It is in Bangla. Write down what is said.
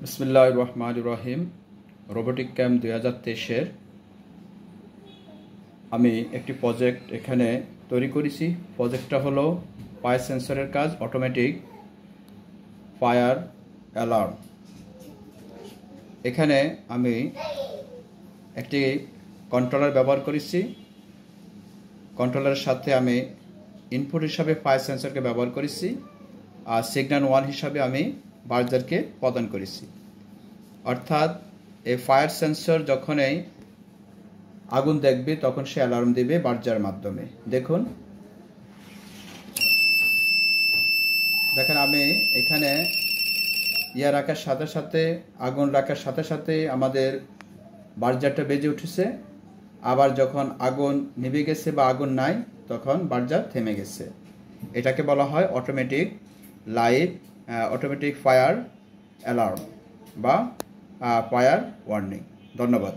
বিসমিল্লাহির রহমানির রহিম। রোবোটিক ক্যাম্প 2023-এর আমি একটি প্রজেক্ট এখানে তৈরি করেছি। প্রজেক্টটা হলো ফায়ার সেন্সরের কাজ, অটোমেটিক ফায়ার অ্যালার্ম। এখানে আমি একটি কন্ট্রোলার ব্যবহার করেছি। কন্ট্রোলারের সাথে আমি ইনপুট হিসাবে ফায়ার সেন্সরকে ব্যবহার করেছি, আর সিগন্যাল 1 হিসাবে আমি বার্জারকে প্রদান করেছি। অর্থাৎ এই ফায়ার সেন্সর যখনই আগুন দেখবে তখন সে অ্যালার্ম দিবে বার্জার মাধ্যমে। দেখুন, দেখেন আমি এখানে রাখার সাথে সাথে, আগুন রাখার সাথে সাথে আমাদের বার্জারটা বেজে উঠেছে। আবার যখন আগুন নিভে গেছে বা আগুন নাই তখন বার্জার থেমে গেছে। এটাকে বলা হয় অটোমেটিক ফায়ার অ্যালার্ম বা ফায়ার ওয়ার্নিং। ধন্যবাদ।